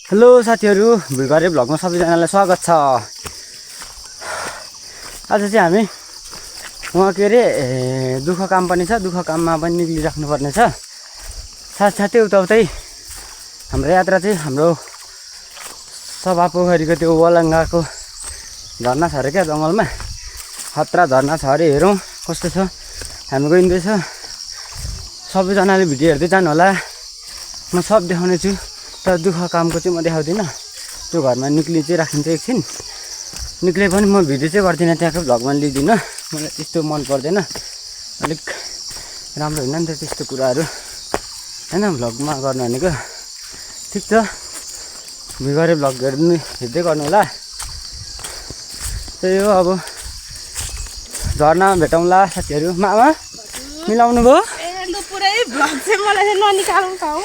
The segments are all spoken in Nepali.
हेलो साथीहरु, भुइँगरे भ्लगमा सबैजनालाई स्वागत छ। आज चाहिँ हामी वहाँ के अरे दुःख काम पनि छ, दुःख काममा पनि निक्लिराख्नु पर्ने छ। साथसाथै उताउतै हाम्रो यात्रा चाहिँ हाम्रो सभा पोखरीको त्यो वलङ्गाको झरना छ अरे क्या, जङ्गलमा खतरा झरना छ अरे। हेरौँ कस्तो छ। हामी गइँदैछ, सबैजनाले भिडियो हेर्दै जानु होला। म सब देखाउने छु, तर दुःख कामको चाहिँ म देखाउँदिनँ। त्यो घरमा निक्लि चाहिँ राखिन्छ एकछिन, निक्ले पनि म भिडियो चाहिँ गर्दिनँ, त्यहाँको भ्लगमा लिँदिनँ। मलाई त्यस्तो मन पर्दैन, अलिक राम्रो होइन नि त त्यस्तो कुराहरू होइन भ्लगमा गर्नु भनेको। ठिक छ, भुइँगरे भ्लग हेर्दै गर्नु होला। त्यही हो, अब झर्नामा भेटौँला साथीहरू। मामा मिलाउनु भयो? पुरै भ्लग चाहिँ मलाई चाहिँ ननिकालौँ त हौ।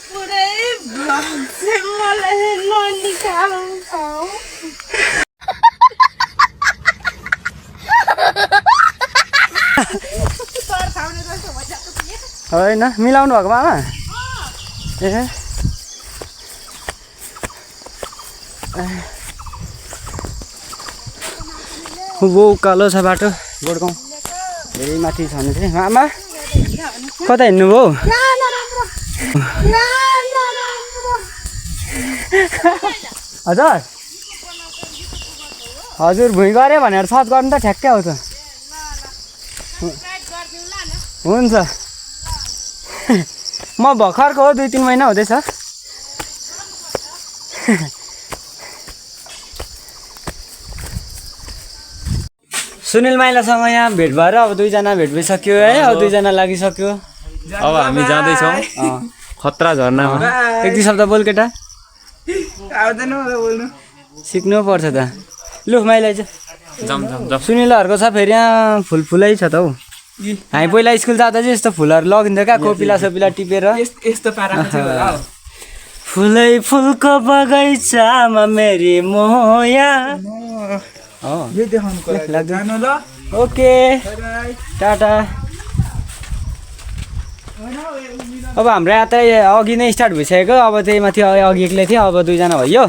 पुरै भ्लग चाहिँ मलाई चाहिँ ननिकालौँ त हौ। होइन मिलाउनु भएको मामा? ए वो कालो छ बाटो, गोडगाउँ धेरै माथि छ भने चाहिँ। मामा कता हिँड्नुभयो? हजुर हजुर भुइँगरे भनेर सर्च गर्नु त ठ्याक्कै आउँछ। हुन्छ, म भर्खरको हो, 2-3 महिना हुँदैछ। सुनिल माइलासँग यहाँ भेट भएर अब दुईजना भेट भइसक्यो है, अब दुईजना लागिसक्यो। अब हामी जाँदैछौँ खतरा झरनामा। एक दुई शब्द बोल केटा, आउँदैन मलाई बोल्नु। सिक्नु पर्छ त। लु माइला चाहिँ जाम जाम जाम। सुनिलहरूको छ फेरि यहाँ फुलै छ त हौ। हामी पहिला स्कुल जाँदा चाहिँ यस्तो फुलहरू लगिन्थ्यो क्या, कोपिला सोपिला टिपेर। यस्तो पाराको चाहिँ होला हौ। फुलै फुलको बगैँचामा मेरी मोया। यो देखाउनु पर्यो। जानु ल। ओके टाटा। अब हाम्रो यात्रा अघि नै स्टार्ट भइसकेको, अब त्यही माथि अघि एक्लै थियो, अब दुईजना भयो।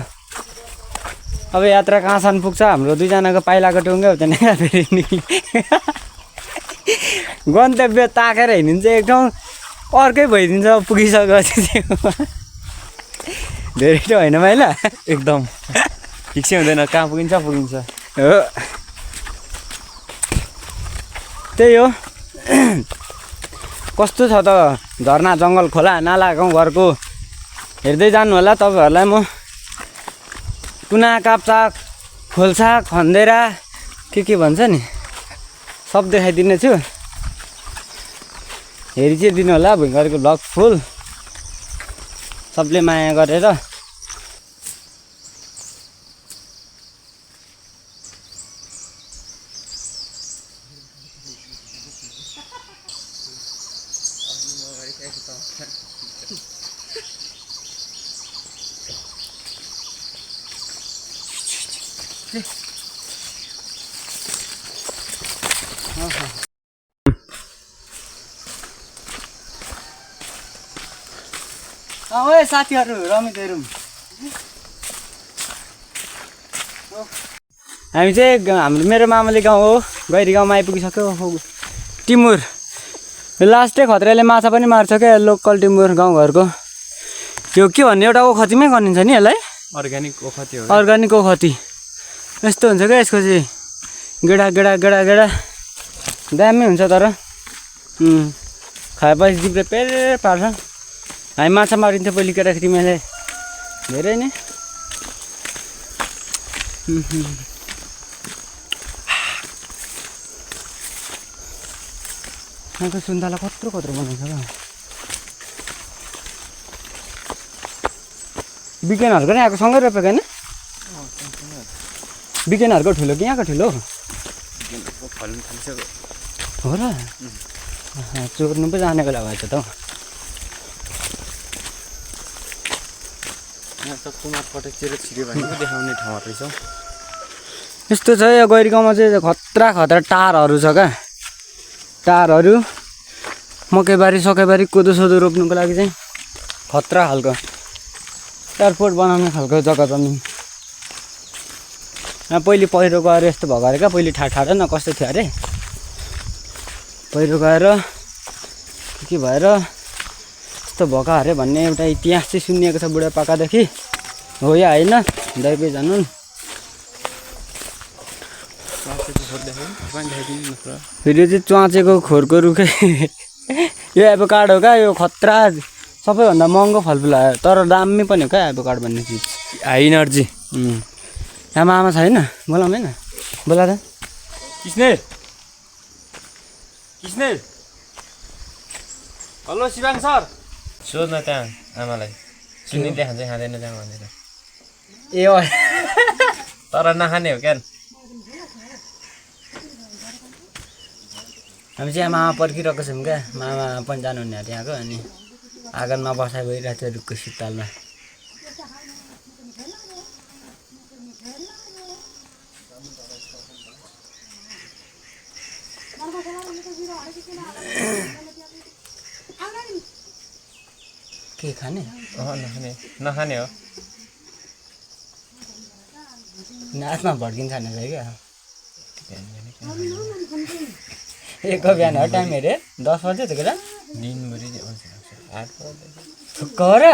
अब यात्रा कहाँसम्म पुग्छ हाम्रो दुईजनाको पाइलाको टुङ्गै हुँदैन क्या फेरि निक्लि। गन्तव्य ताकेर हिँडिन्छ एक ठाउँ, अर्कै भइदिन्छ पुगिसकेपछि चाहिँ। धेरै त होइन माइला? एकदम ठिक चाहिँ हुँदैन, कहाँ पुगिन्छ पुगिन्छ। हो त्यही हो। कस्तो छ त झरना, जङ्गल, खोला नाला गाउँ घरको हेर्दै जानु होला। तपाईँहरूलाई म कुना काप्चा खोल्सा खन्देरा के भन्छ नि सब देखाइदिने छु। हेरि चाहिँ दिनु होला भुइँगरेको भ्लग फुल, सबले माया गरेर। ओए साथीहरू रमित हेरौँ। हामी चाहिँ हाम्रो मेरो मामाले गाउँ हो, गैरी गाउँमा आइपुगिसक्यो। टिमुर लास्टै खतराले माछा पनि मार्छ क्या, लोकल टिमुर गाउँघरको। यो के भन्ने एउटा ओखतीमै गनिन्छ नि यसलाई? अर्ग्यानिक ओखती हो। अर्ग्यानिक ओखती यस्तो हुन्छ क्या यसको चाहिँ। गेडा गेडा गेडा गेडा दामी हुन्छ, तर खाएपछि जिब्रे पेर पार्छ। हामी माछा मारिन्थ्यो पहिले केटाकेटी, मैले धेरै नै। यहाँको सुन्तला कत्रो बनाउँछ क्या। बिकेनहरूको नि आएको सँगै रोपेको होइन? बिकेनहरूको ठुलो कि यहाँको ठुलो हो र? चोर्नु पो जाने बेला भएछ त हौ। यहाँ त कुमार पटकतिर छिर्यो भने पो देखाउने ठाउँ रहेछ। यस्तो छ यो गैरी गाउँमा चाहिँ खतरा टारहरू छ क्या। टारहरू मकैबारी सकैबारी कोदो सोदो रोप्नुको लागि चाहिँ खतरा खालको। एयरपोर्ट बनाउने खालको जग्गा जमिन यहाँ पहिले पहिरो गएर यस्तो भएको अरे क्या पहिले ठाडा न कस्तो थियो अरे पहिरो गएर के भएर यस्तो भएको अरे भन्ने एउटा इतिहास चाहिँ सुनिएको छ बुढापाकादेखि हो या होइन दैबै जानुन् फेरि चाहिँ च्वाचेको खोरको रुखै यो एभोकाडो हो क्या यो खतरा सबैभन्दा महँगो फलफुल आयो तर दामी पनि हो क्या एभोकाडो भन्ने चिज हाई एनर्जी यहाँ आमा छैन बोलाउँ होइन बोला त किस्ने हेलो शिवाङ सर सोध्न त्यहाँ आमालाई सुनि देखान्छ खाँदैन त्यहाँ भनेर ए तर नखाने हो क्या हामी चाहिँ आमा पर्खिरहेको छौँ क्या मामा पनि जानुहुने अरे यहाँको अनि आँगनमा बसाइ भइरहेको थियो रुखको शीतलमा के खाने नखाने हो नाचमा भड्किन्छ खाने चाहिँ क्या एकको बिहान हो टाइम हेरे 10 बज्यो त्यो केटा दिनभरि थुक्क हो र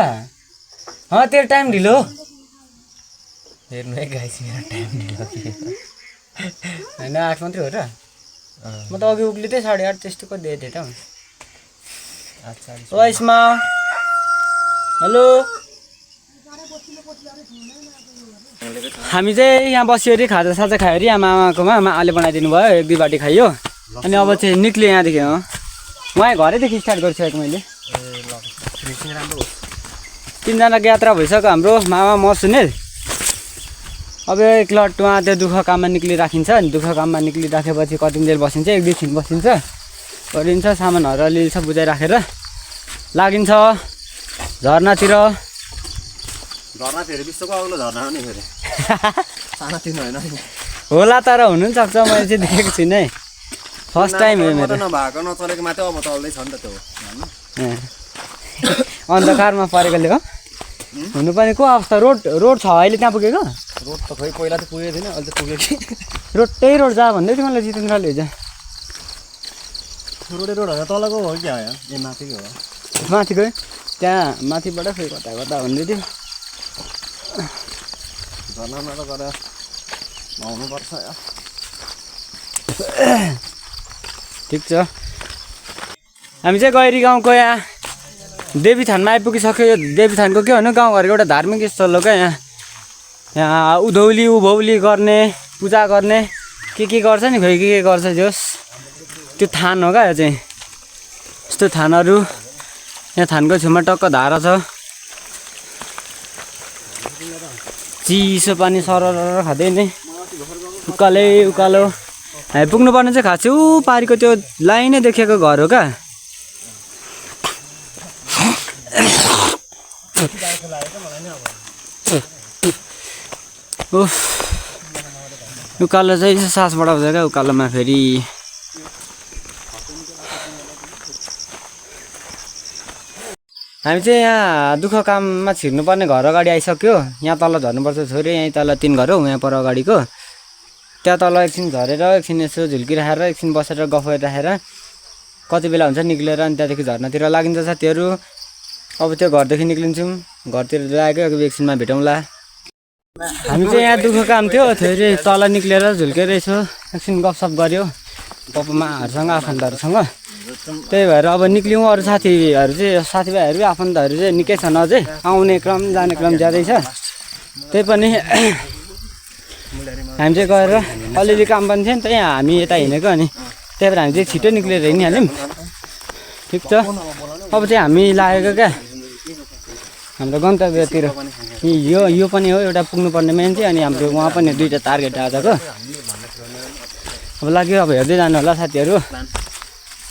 तेरो टाइम ढिलो हेर्नु है गाइस मेरो टाइम ढिलो होइन 8 मात्रै हो र म त अघि उक्लिँदै 8:30 त्यस्तो कति दिएको थिएँ त ओ इसमा हेलो हामी चाहिँ यहाँ बस्यो अरे खाजा साजा खायो अरे आमा आमाकोमा आमाले बनाइदिनु भयो 1-2 बाटी खायो अनि अब चाहिँ निक्ल्यो यहाँदेखि उहाँ घरैदेखि स्टार्ट गरिसकेको मैले 3 जनाको यात्रा भइसक्यो हाम्रो मामा म सुनिल अब एक लट उहाँ त्यो दुःख काममा निक्लिराखिन्छ अनि दुःख काममा निक्लिराखेपछि कति बेर बसिन्छ 1-2 छिन बसिन्छ गरिन्छ सामानहरू अलिअलि सब बुझाइराखेर लागिन्छ झरनातिर विश्वको अग्लो झरना हो नि फेरि सानोतिनो होइन होला तर हुनु पनि सक्छ मैले चाहिँ देखेको छुइनँ है फर्स्ट टाइम हो मेरो नभएको नचलेको मात्रै अब चल्दैछ नि त त्यो अन्धकारमा परेकोले हो हुनु पनि को अवस्था रोड छ अहिले त्यहाँ पुगेको रोड त खै पहिला त पुगेको थिएन अहिले त पुग्यो कि त्यही रोड जा भन्दै थियो मलाई जितेन्द्रले हिजो रोड होइन तलको हो क्या ए माथिको हो माथिको त्यहाँ माथिबाट फेरि कता कता भन्दै थियो झरनामा त गएर नुहाउनुपर्छ ठिक छ हामी चाहिँ गैरी गाउँको यहाँ देवीथानमा आइपुगिसक्यो यो देवीथानको के भन्नु गाउँघरको एउटा धार्मिक स्थल हो क्या यहाँ उधौली उभौली गर्ने पूजा गर्ने के गर्छ नि खोइ के गर्छ जोस् त्यो थान हो क्या यो चाहिँ यस्तो थानहरू यहाँ थानको छेउमा टक्क धारा छ चिसो पानी सरर खाँदै नै उकालो हामी पुग्नुपर्ने चाहिँ खास ऊ पारीको त्यो लाइनै देखेको घर हो क्या उकालो चाहिँ सास बढाउँछ क्या उकालोमा फेरि हामी चाहिँ यहाँ दुःख काममा छिर्नुपर्ने घर अगाडि आइसक्यो यहाँ तल झर्नुपर्छ छोरी यहीँ तल 3 घर हो यहाँ पर अगाडिको त्यहाँ तल एकछिन झरेर एकछिन यसो झुल्किराखेर एकछिन बसेर गफ गरिराखेर कति बेला हुन्छ निक्लेर अनि त्यहाँदेखि झर्नातिर लागिन्छ साथीहरू अब त्यो घरदेखि निक्लिन्छौँ घरतिर लागेको एकछिनमा भेटौँला हामी चाहिँ यहाँ दुःख काम थियो फेरि तल निक्लेर झुल्केर यसो एकछिन गफसफ गऱ्यो पप्पामाहरूसँग आफन्तहरूसँग त्यही भएर अब निक्ल्यौँ अरू साथीभाइहरू आफन्तहरू चाहिँ निकै छन् अझै आउने क्रम जाने क्रम ज्यादै छ त्यही पनि हामी चाहिँ गएर अलिअलि काम पनि थियो नि त यहाँ हामी यता हिँडेको अनि त्यही भएर हामी चाहिँ छिटो निक्लेर हिँडिहाल्यौँ ठिक छ अब चाहिँ हामी लागेको क्या हाम्रो गन्तव्यतिर यो पनि हो एउटा पुग्नुपर्ने मेन चाहिँ अनि हाम्रो उहाँ पनि 2टा टार्गेट आजको अब लाग्यो अब हेर्दै जानु होला साथीहरू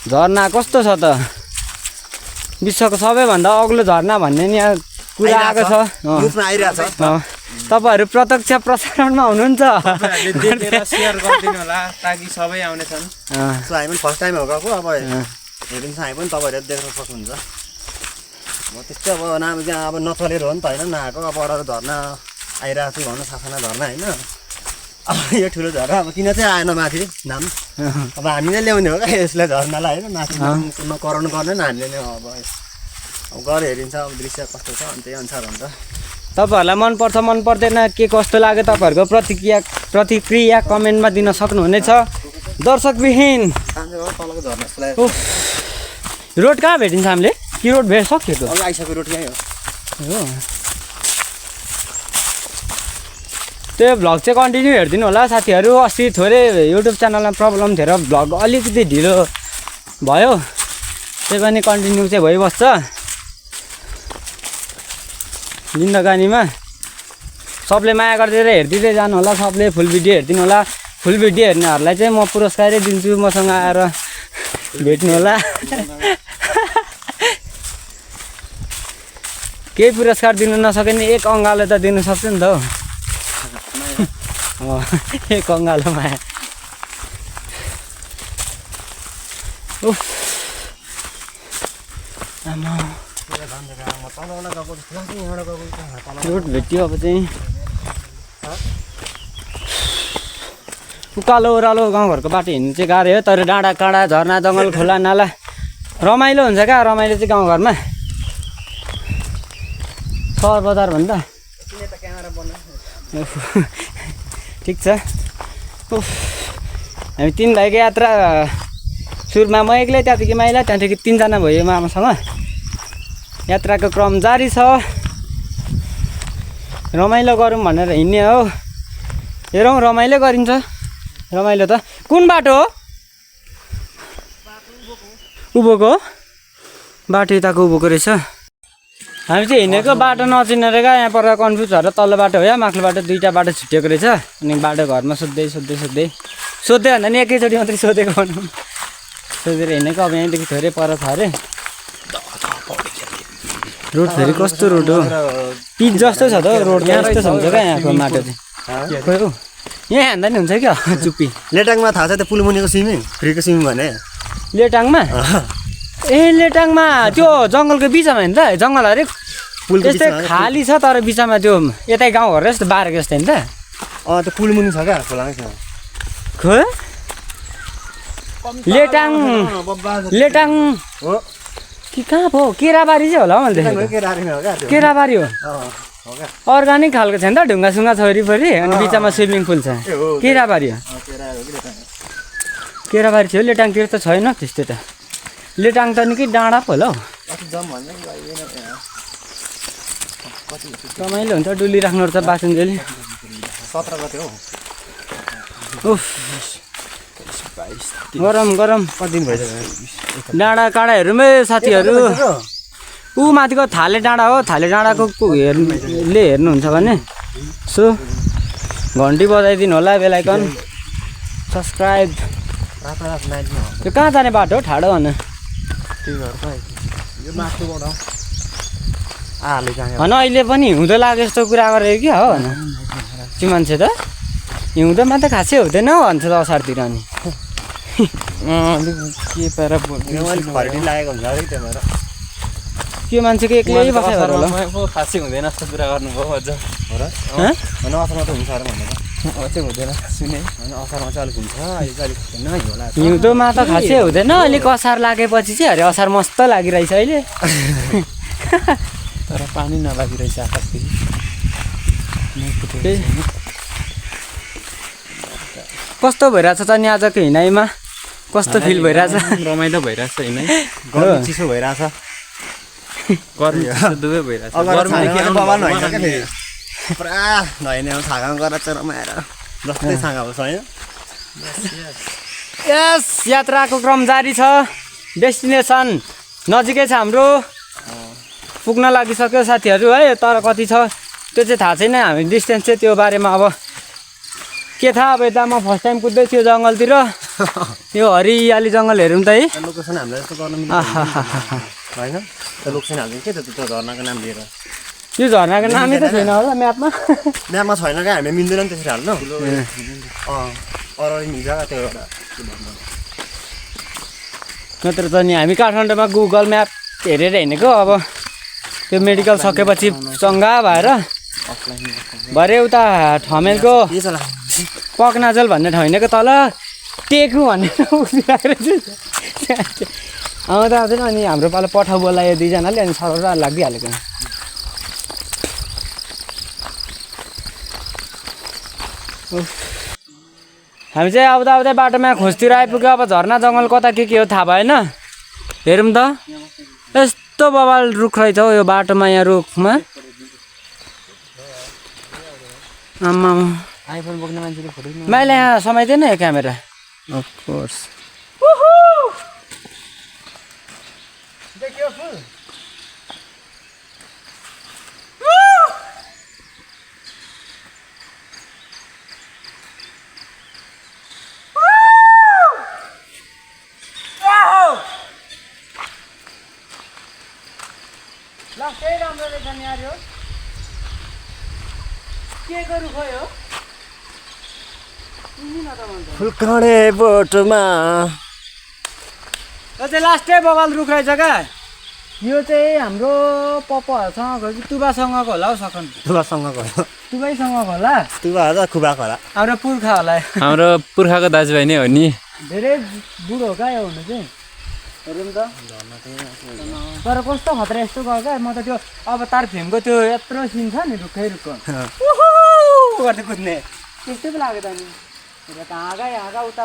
झरना कस्तो छ त विश्वको सबैभन्दा अग्लो झरना भन्ने नि यहाँ कुरा आएको छ तपाईँहरू प्रत्यक्ष प्रसारणमा हुनुहुन्छ सेयर गरिदिनु होला ताकि सबै आउनेछन् हामी पनि फर्स्ट टाइम हो गएको अब हेरिन्छ हामी पनि तपाईँहरू देख्न सक्नुहुन्छ त्यस्तै अब नाम चाहिँ अब नचलेर हो नि त होइन नआएको अब अरू झर्ना आइरहेको छु भन्नु सासना झर्ना होइन अब यो ठुलो झर्ना अब किन चाहिँ आएन माथि नाम अब हामीले ल्याउने हो क्या यसलाई झर्नालाई होइन माथि कराउनु गर्दैन हामीले नै अब गएर हेरिन्छ अब दृश्य कस्तो छ अनि त्यही अनुसार हुन्छ तपाईँहरूलाई मनपर्छ मन पर्दैन के कस्तो लाग्यो तपाईँहरूको प्रतिक्रिया कमेन्टमा दिन सक्नुहुनेछ दर्शकविहीन तलको झर्ना रोड कहाँ भेटिन्छ हामीले कि रोड भेट सक्यो त अब आइसक्यो रोड यहीँ हो त्यो भ्लग चाहिँ कन्टिन्यू हेरिदिनु होला साथीहरू अस्ति थोरै युट्युब च्यानलमा प्रब्लम थियो र भ्लग अलिकति ढिलो भयो त्यही पनि कन्टिन्यू चाहिँ भइबस्छ जिन्दगानीमा सबले माया गरिदिएर हेरिदिँदै जानु होला सबले फुल भिडियो हेरिदिनु होला फुल भिडियो हेर्नेहरूलाई चाहिँ म पुरस्कारै दिन्छु मसँग आएर भेट्नु होला केही पुरस्कार दिनु नसके नि एक अङ्गालो त दिनु सक्छु नि त हौ एक अङ्गालो माया रोड भेट्यो अब चाहिँ उकालो ओह्रालो गाउँघरको बाटो हिँड्नु चाहिँ गाह्रो हो तर डाँडा काँडा झर्ना जङ्गल खोला नाला रमाइलो हुन्छ क्या रमाइलो चाहिँ गाउँघरमा सहर बजार भन्दा ठिक छ हामी 3 भाइको यात्रा सुरुमा म एक्लै त्यहाँदेखि माइला त्यहाँदेखि 3 जना भयो मामासँग यात्राको क्रम जारी छ रमाइलो गरौँ भनेर हिँड्ने हो हेरौँ रमाइलो गरिन्छ रमाइलो त कुन बाटो हो उभोको बाटो यताको उभोको रहेछ हामी चाहिँ हिँडेको बाटो नचिनेर क्या यहाँ पर कन्फ्युज भएर तल्लो बाटो हो या माथिल्लो बाटो दुईवटा बाटो छुट्टिएको रहेछ अनि बाटो घरमा सोध्दै भन्दा नि एकैचोटि मात्रै सोधेको भनौँ सोधेर हिँडेको अब यहीँदेखि थोरै पर छ अरे रोड फेरि कस्तो रोड हो पिच जस्तो छ त रोड यस्तो छ हुन्छ क्या यहाँको माटो चाहिँ खोइ हो यहाँ हान्दा नि हुन्छ क्या चुप्पी लेटाङमा थाहा छ त्यो पुलमुनिको स्विमिङ फ्रीको स्विमिङ भने लेटाङमा ए लेटाङमा त्यो जङ्गलको बिचमा होइन त जङ्गल अरे त्यस्तै खाली छ तर बिचमा त्यो यतै गाउँहरू जस्तो बारेको जस्तो होइन त त्यो पुलमुनि छ क्या खोलामै छ खो लेटाङ हो कि कहाँ पो केराबारी चाहिँ होला हौ मैले देखेको केराबारी हो अर्ग्यानिक खालको छ नि त ढुङ्गासुङ्गा छ वरिपरि अनि बिचमा स्विमिङ पुल छ केराबारी हो केराबारी थियो लेटाङतिर त छैन त्यस्तो त लेटाङ त निकै डाँडा पो होला हौ रमाइलो हुन्छ डुली राख्नुपर्छ बासुन्जेली 17 गते हो उफ गरम कति दिन भइसक्यो डाँडा काँडाहरूमै साथीहरू ऊ माथिको थाले डाँडा हो थाले डाँडाको हेर्नुहुन्छ भने सो घन्टी बजाइदिनु होला बेल आइकन सब्सक्राइब त्यो कहाँ जाने बाटो हो ठाडो भन होइन अहिले पनि हिउँदो लाग्यो जस्तो कुरा गरेको क्या हो भन त्यो मान्छे त हिउँदोमा त खासै हुँदैन भन्छ त असारतिर अनि के पारा लागेको हुन्छ अलिक त्यही भएर त्यो मान्छेको एक्लै बसाइ भएर होला खासै हुँदैन जस्तो कुरा गर्नुभयो अझ हो र होइन असारमा त हुन्छ अरे भनेर चाहिँ हुँदैन सुने होइन असारमा चाहिँ अलिक हुन्छ अहिले चाहिँ अलिक होइन होला हिउँदोमा त खासै हुँदैन अलिक असार लागेपछि चाहिँ अरे असार मस्त लागिरहेछ अहिले तर पानी नलागिरहेछ आकाशदेखि कस्तो भइरहेछ त नि आजको हिँडाइमा कस्तो फिल भइरहेछ रमाइलो भइरहेछ हिँडाइ गर्मी चिसो भइरहेछ गर्मी दुवै भइरहेछ पुरा नहिने छागामा गएर चाहिँ रमाएर जस्तै छागा होस् होइन यस यात्राको क्रम जारी छ डेस्टिनेसन नजिकै छ हाम्रो पुग्न लागिसक्यो साथीहरू है तर कति छ त्यो चाहिँ थाहा छैन हामी डिस्टेन्स चाहिँ त्यो बारेमा अब के थाहा अब यता म फर्स्ट टाइम कुद्दै थियो जङ्गलतिर यो हरियाली जङ्गल हेरौँ त है लोकेसन हामीलाई जस्तो गर्न मिल्दैन होइन त्यो लोकेसन हाल्दैन के त त्यो झर्नाको नाम लिएर यो झर्नाको नामै त छैन होला म्यापमा म्यापमा छैन क्या हामी मिल्दैन नि त्यसरी हाल्नु अरू मिल्छ त्यो एउटा नत्र त नि हामी काठमाडौँमा गुगल म्याप हेरेर हिँडेको अब त्यो मेडिकल सकेपछि चङ्गा भएर भरे उता ठमेलको पकनाजल भन्ने ठाउँको तल टेकु भनेर उभिरहेको रहेछ आउँदा आउँदैन अनि हाम्रो पालो पठाउ बोलायो दुईजनाले अनि सरर लागिहालेको हामी चाहिँ आउँदा आउँदै बाटोमा खोजतिर आइपुग्यो अब झर्ना जङ्गल कता के हो थाहा भएन हेरौँ त यस्तो बबाल रुख रहेछ हौ यो बाटोमा यहाँ रुखमा आम्मा आइफोन बोक्ने मान्छेले फोटो मैले यहाँ समाइदिएन यो क्यामेरा अफकोर्स राम्रो रहेछ नि यार यो के गर्नु खोयो फुलकाँडे बोटमा यो चाहिँ लास्टै बगाल रुख रहेछ क्या यो चाहिँ हाम्रो पप्पाहरूसँग गयो कि तुबासँगको होला हौ सखन तुबासँगको तुबैसँगको होला तुबा र खुबाको होला हाम्रो पुर्खा होला हाम्रो पुर्खाको दाजुभाइ नै हो नि धेरै बुढो हो क्या यो हुनु चाहिँ हेरौँ त तर कस्तो खतरा यस्तो गयो क्या म त त्यो अवतार फिल्मको त्यो यत्रो सिन छ नि रुखै रुखको गर्दै कुद्ने त्यस्तै पो लाग्यो त नि र हाँगा उता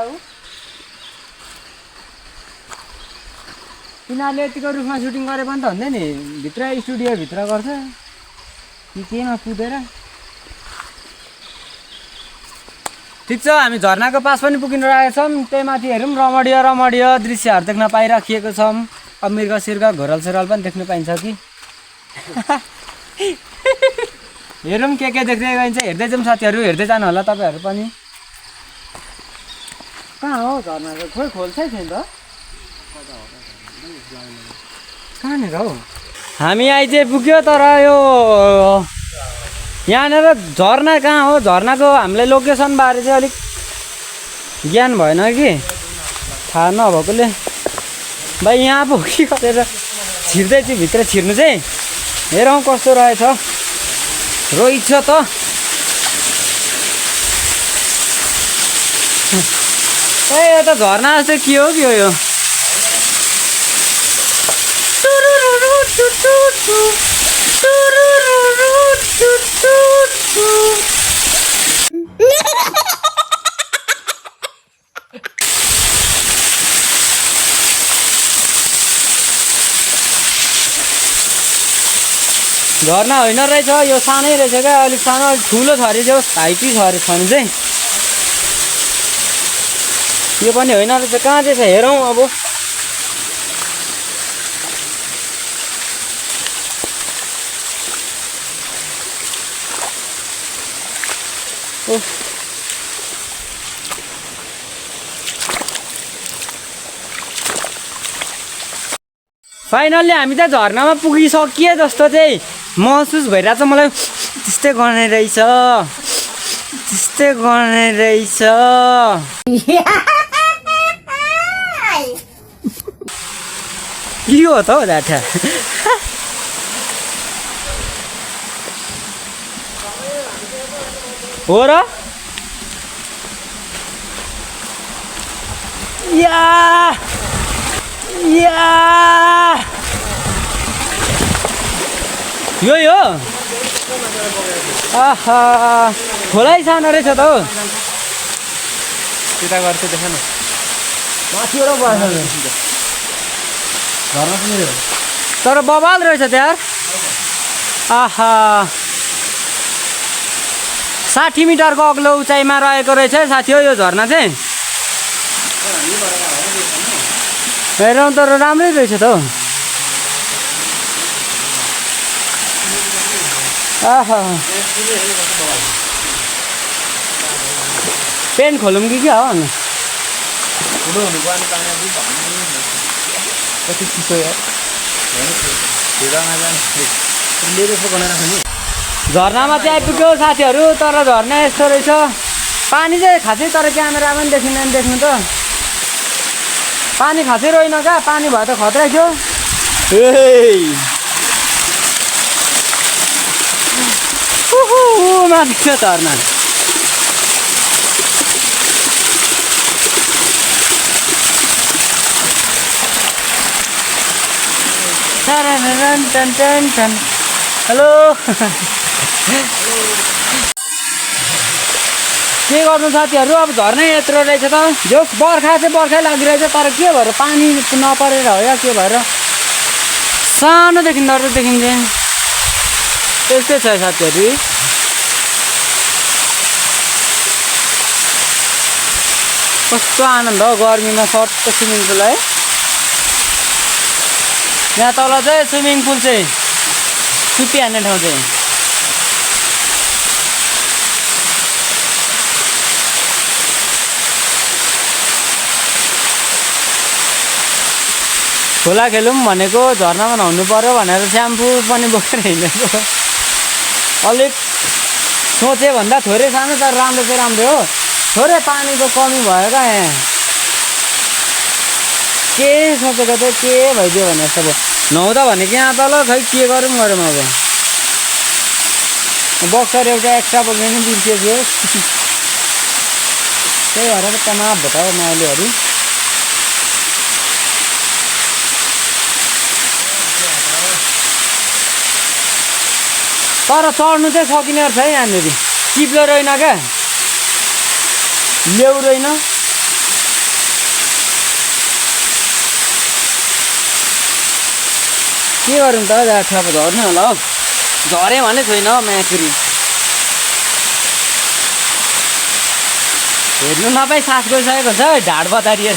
तिनीहरूले यतिको रुखमा सुटिङ गरे पनि त हुँदैन नि भित्र स्टुडियोभित्र गर्छ कि केमा कुदेर ठिक छ हामी झर्नाको पास पनि पुगिन रहेको छौँ त्यही माथि हेरौँ रमणीय दृश्यहरू देख्न पाइराखिएको छौँ अब मृग सिर्ग घोरल सोरल पनि देख्न पाइन्छ कि हेरौँ के देख्दै गइन्छ हेर्दै जाउँ साथीहरू हेर्दै जानु होला तपाईँहरू पनि कहाँ हो झर्नाको खोइ खोल्छै छैन त कहाँनिर हौ हामी आइपुग्यो तर यो यहाँनिर झर्ना कहाँ हो झर्नाको हामीलाई लोकेसन बारे चाहिँ अलिक ज्ञान भएन कि थाहा नभएकोले भाइ यहाँ पो के गरेर छिर्दैछु भित्र छिर्नु चाहिँ हेरौँ कस्तो रहेछ रोइछ त ए यो त झर्ना जस्तो के हो यो झर्ना होइन रहेछ यो सानै रहेछ क्या अलिक सानो अलिक ठुलो छ अरे त्यो हाइटी छ अरे छनु चाहिँ यो पनि होइन रहेछ कहाँ चाहिँ छ हेरौँ अब फाइनल्ली हामी त झर्नामा पुगिसकिए जस्तो चाहिँ महसुस भइरहेछ मलाई त्यस्तै गर्ने रहेछ के हो त हौ जाठा हो र या यो आहा खोलै सानो रहेछ त हौ त्यता गर्छ देख न माथिबाट तर बबाल रहेछ त्यहाँ आहा 60 मिटरको अग्लो उचाइमा रहेको रहेछ साथी हो यो झर्ना चाहिँ हेरौँ तर राम्रै रहेछ त हौ आहा पेन खोलौँ कि क्या हो कति चिसो यार झर्नामा चाहिँ आइपुग्यो साथीहरू तर झर्ना यस्तो रहेछ पानी चाहिँ खासै तर क्यामेरामा पनि देखिँदैन देख्नु त पानी खासै रहेन क्या पानी भए त खतरा थियो माथि छ झर्ना हेलो के गर्नु साथीहरू अब झर्नै यत्रो रहेछ त जो बर्खा चाहिँ बर्खै लागिरहेछ तर के भएर पानी नपरेर हो या के भएर सानोदेखि डर देखिन्छ त्यस्तै छ साथीहरू कस्तो आनन्द हो गर्मीमा सर्ट स्विमिङ पुल है यहाँ तल चाहिँ स्विमिङ पुल चाहिँ सुतिहाल्ने ठाउँ चाहिँ खोला खेलौँ भनेको झर्नामा नुहाउनु पर्यो भनेर स्याम्पू पनि बोकेर हिँडेको अलिक सोचे भन्दा थोरै सानो तर राम्रो चाहिँ राम्रो हो थोरै पानीको कमी भयो क्या यहाँ के सोचेको चाहिँ के भइदियो भने जस्तो अब नुहाउँदा भनेको यहाँ तल खै के गरौँ अब बक्सर एउटा एक्स्ट्रा बोक्ने बिर्सियो त्यही भएर तनाव भेटायो माइलीहरू तर चढ्नु चाहिँ सकिने रहेछ है यहाँनिर चिप्लो रहेन क्या लेउ रहेन के गरौँ त अब झर्ने होला हौ झरेँ भने छैन हौ म्याकुरी हेर्नु नपाई सास गइसकेको हुन्छ ढाड बतारिएर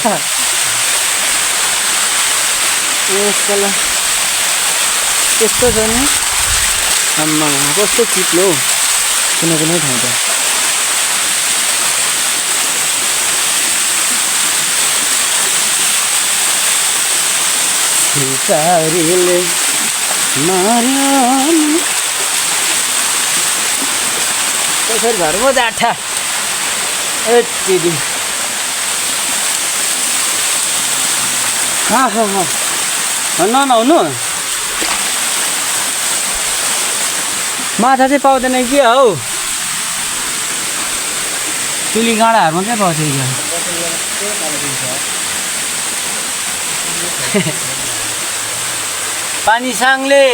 त्यस्तो छ नि आम्मा कस्तो चिप्लो कुनै कुनै ठाउँ त सिकारीले मार्यो कसरी घरमा जाठा यति नहुनु माछा चाहिँ पाउँदैन के हौ चुली गाडाहरूमा क्या पाउँछ पानी साङ्ले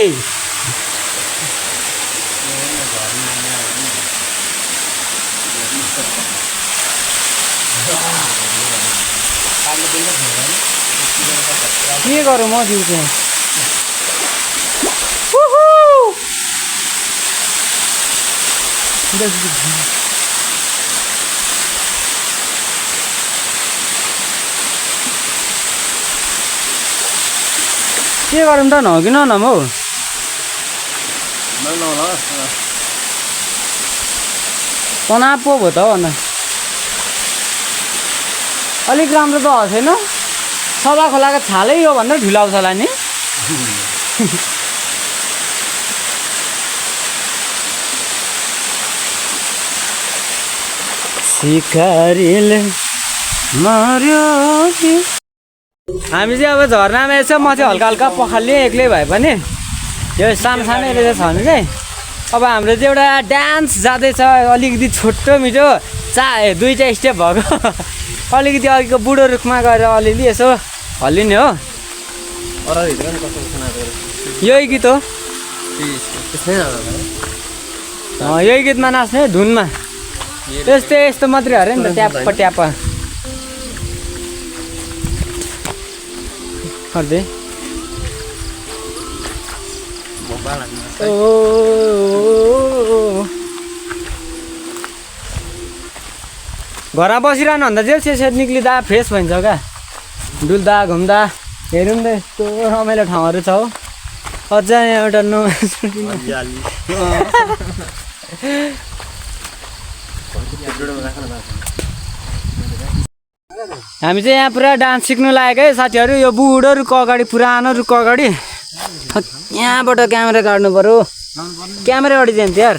के गरौँ म जिउ चाहिँ के गरौँ त नहो कि नहुँ हौ तनाव पो भयो त हो अन्त अलिक राम्रो त छैन सदा खोलाको छालै हो भन्दा ढुलाउँछ होला नि सिकारीले मार्यो हामी चाहिँ अब झर्नामा यसो म चाहिँ हल्का हल्का पखालिएँ एक्लै भए पनि यो सानो सानो रहेछ छ भने चाहिँ अब हाम्रो चाहिँ एउटा डान्स जाँदैछ अलिकति छोटो मिठो दुईवटा स्टेप भएको अलिकति अघिको बुढो रुखमा गएर अलिअलि यसो हल्लिने हो यही गीत हो यही गीतमा नाच्ने धुनमा यस्तै यस्तो मात्रै अरे नि त ट्याप्प ट्याप्प गर्दै घरमा बसिरहनु भन्दा चाहिँ सेट निक्लिँदा फ्रेस भइन्छ क्या डुल्दा घुम्दा हेरौँ त यस्तो रमाइलो ठाउँहरू छ हौ अझ एउटा हामी चाहिँ यहाँ पुरा डान्स सिक्नु लागेको है साथीहरू यो बुढो रुखको अगाडि पुरानो रुखको अगाडि यहाँबाट क्यामेरा काट्नु पर्यो क्यामेरा अगाडि जान्छ यार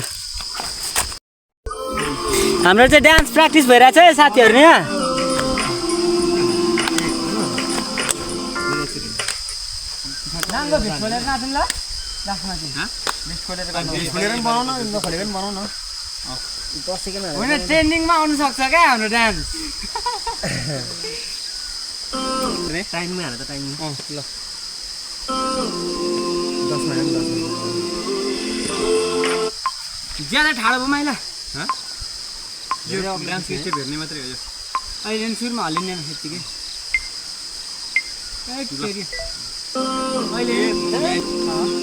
हाम्रो चाहिँ डान्स प्र्याक्टिस भइरहेछ है साथीहरू यहाँ बसेकै होइन ट्रेन्डिङमा आउनु सक्छ क्या हाम्रो डान्स टाइममा हाल त टाइममा ल 10 मा हाल 10 ज्यादा ठाडो भयो माइला यो डान्सको स्टेप हेर्ने मात्रै हो यो अहिले नि सुरुमा हल्लिने यत्तिकै अहिले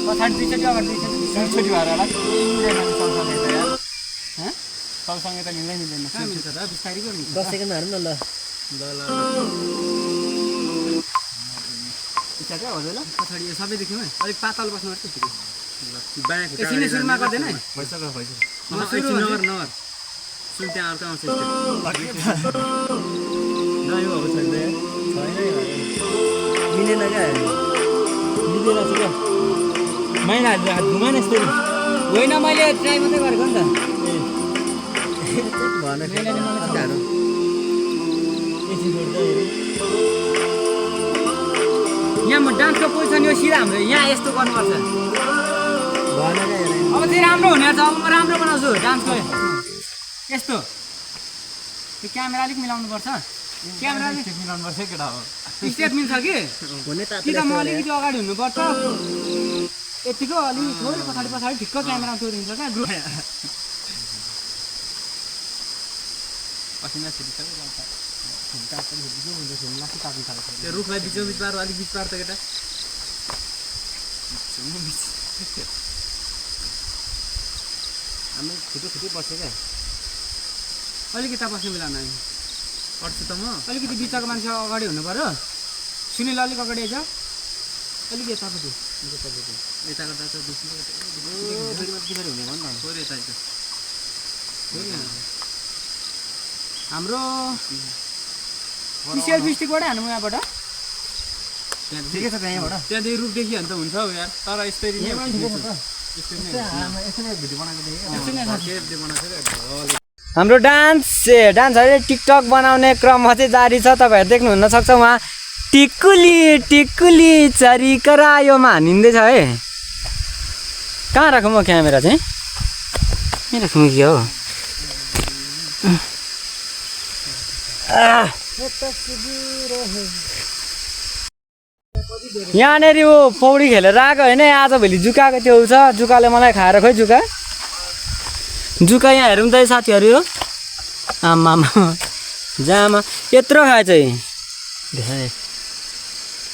पछाडि दुईचोटि अगाडि दुईचोटि भएर होला सँगसँगै त मिल्दै मिल्दैन बिस्तारै गर्नु 10 सेकेन्डमा हाल न ल बिस्तारै हो ल पछाडि यो सबै देख्यौँ है अलिक पातल बस्नु पर्छ यतिकै बायाँ खुट्टा एकछिन सुरुमा गर्दैन है भइसक्यो सुरु नगर सुन त्यहाँ अर्को आउँछ स्टेप यो अब छैन मिलेन क्या मिलेर छ क्या मैला घुमा न यस्तो होइन मैले ट्राई मात्रै गरेको नि त यहाँ डान्सको पोजिसन यो सिधा हाम्रो यहाँ यस्तो गर्नुपर्छ अब चाहिँ राम्रो हुने छ अब म राम्रो बनाउँछु डान्सको यस्तो त्यो क्यामेरा अलिक मिलाउनु पर्छ क्यामेरा अलिक मिलाउनु पर्छ केटा हो स्टेप मिल्छ कि कि त म अलिकति अगाडि हुनुपर्छ यतिको अलिक थोरै पछाडि पछाडि ठिक्क क्यामेरा तोडिन्छ क्या ग्रुप पसिना छिरिसक्यो त्यो रुखलाई बिचमा बिच पार अलिक बिच पार त केटा हामी छिटो बस्छ क्या अलिकति बस्नु मिलाउनु हामी अट्छु त म अलिकति बिचको मान्छे अगाडि हुनु पर्यो सुनिल अलिक अगाडि आइज अलिक यतापट्टि यता गर्दा त हुने भयो नि थोरै यता आइज हाम्रो सेल्फी स्टिकबाट हान्नु यहाँबाट ठिकै छ त्यहीँबाट त्यहाँदेखि रुख देखियो भने त हुन्छ हौ यार तर यस्तरी नै हाम्रो डान्स अरे टिकटक बनाउने क्रममा चाहिँ जारी छ तपाईँहरू देख्नुहुन सक्छ उहाँ टिकुली टिकुली चरी करायोमा हानिँदैछ है कहाँ राखौँ म क्यामेरा चाहिँ कहाँ राखौँ कि हो यहाँनिर ऊ पौडी खेलेर आएको होइन आजभोलि जुकाको त्यो छ जुकाले मलाई खाएर खोइ जुका यहाँ हेरौँ त साथीहरू यो आमा जामा यत्रो खाएछ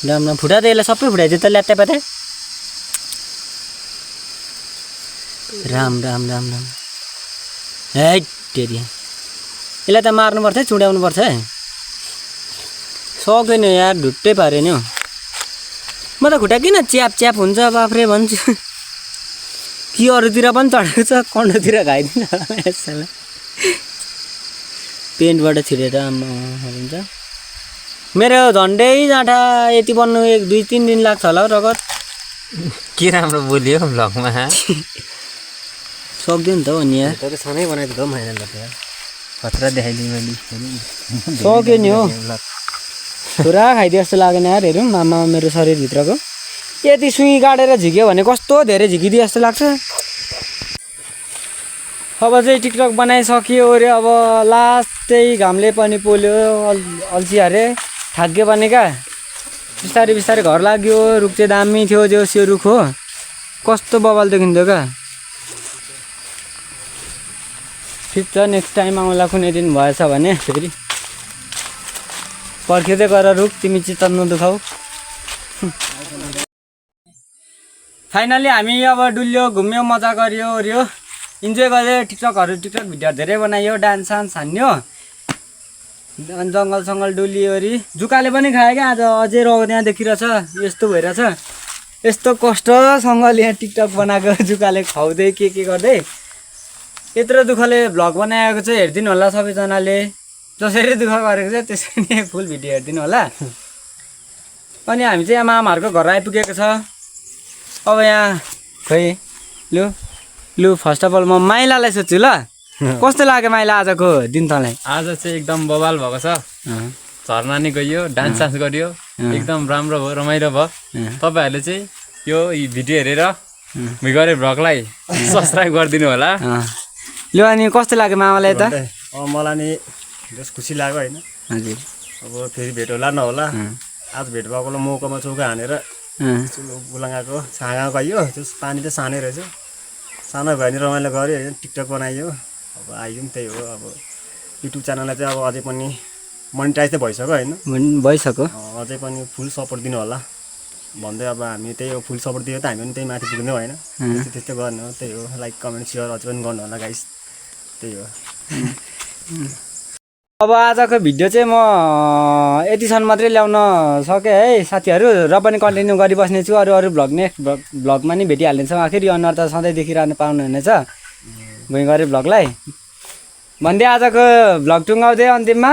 राम्रो फुटा त यसलाई सबै फुटाइदियो त ल्याट्टे पाटे राम राम राम राम है टेरी यसलाई त मार्नुपर्छ है चुडाउनु पर्छ है सक्दैन यार ढुट्टै पाऱ्यो नि हौ म त खुट्टा किन च्याप च्याप हुन्छ बाफ्रे भन्छु कि अरूतिर पनि चढेको छ कन्डोतिर खाइदिनु यसलाई पेन्टबाट छिरेर हुन्छ मेरो झन्डै जाँडा यति बन्नु 1-2-3 दिन लाग्छ होला हौ रगत के राम्रो बोल्यो भ्लगमा सक्दैन त हो नि यार तर सधैँ बनाइदिएको होइन ल खतरा देखाइदिएँ मैले सक्यो नि हो पुरा खाइदियो जस्तो लागेन यार हेरौँ मामा मेरो शरीरभित्रको यति सुई गाडेर झिक्यो भने कस्तो धेरै झिकिदियो जस्तो लाग्छ अब चाहिँ टिकटक बनाइसक्यो अरे अब लास्ट चाहिँ घामले पनि पोल्यो अल्छी अरे थाक्यो भने क्या बिस्तारै बिस्तारै घर लाग्यो रुख चाहिँ दामी थियो जो त्यो रुख हो कस्तो बबाल देखिन्थ्यो क्या ठिक छ नेक्स्ट टाइम आउँला कुनै दिन भएछ भने फेरि पर्खिँदै गर रुख तिमी चित्त नदुखाऊ फाइनली हामी अब डुल्यो घुम्यो मजा गऱ्यो ओऱ्यो इन्जोय गर्यो टिकटक भिडियोहरू धेरै बनायो डान्स सान्स हान्यो जङ्गल सङ्गल डुलियो ओरी जुकाले पनि खायो क्या आज अझै रगत यहाँ देखिरहेछ यस्तो भइरहेछ यस्तो कष्टसँगले यहाँ टिकटक बनाएको जुकाले खुवाउँदै के गर्दै यत्रो दुःखले भ्लग बनाएको चाहिँ हेरिदिनु होला सबैजनाले जसरी दुःख गरेको छ त्यसरी नै फुल भिडियो हेरिदिनु होला अनि हामी चाहिँ यहाँ मामाहरूको घर आइपुगेको छ अब यहाँ खै लु फर्स्ट अफ अल म माइलालाई सोध्छु ल कस्तो लाग्यो माइला आजको दिन तँलाई आज चाहिँ एकदम बवाल भएको छ झर्ना नि गयो डान्स सान्स गऱ्यो एकदम राम्रो भयो रमाइलो भयो तपाईँहरूले चाहिँ यो भिडियो हेरेर गरे भ्लगलाई सब्सक्राइब गरिदिनु होला लु अनि कस्तो लाग्यो मामालाई त मलाई नि जस खुसी लाग्यो होइन हजुर अब फेरि भेट होला नहोला आज भेट भएकोलाई मौकामा चौका हानेर बुलाङाको छाँगा गयो त्यो पानी त सानै रहेछ सानो भयो भने रमाइलो गऱ्यो होइन टिकटक बनाइयो अब आइयो पनि त्यही हो अब युट्युब च्यानललाई चाहिँ अब अझै पनि मोनिटाइज चाहिँ भइसक्यो होइन भइसक्यो अझै पनि फुल सपोर्ट दिनु होला भन्दै अब हामी त्यही हो फुल सपोर्ट दियो त हामी पनि त्यही माथि पुग्ने होइन त्यस्तै गर्ने हो त्यही हो लाइक कमेन्ट सेयर अझै पनि गर्नु होला गाइस त्यही हो अब आजको भिडियो चाहिँ म यतिसम्म मात्रै ल्याउन सकेँ है साथीहरू र पनि कन्टिन्यू गरिबस्ने छु अरू नेक्स्ट भ्लगमा नि भेटिहाल्नेछौँ आखिर यो अनुहार त सधैँ देखिरहनु पाउनुहुनेछ भुइँगरी भ्लगलाई भन्दै आजको भ्लग टुङ्गाउँदै अन्तिममा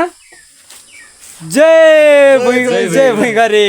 जय भुइँगरी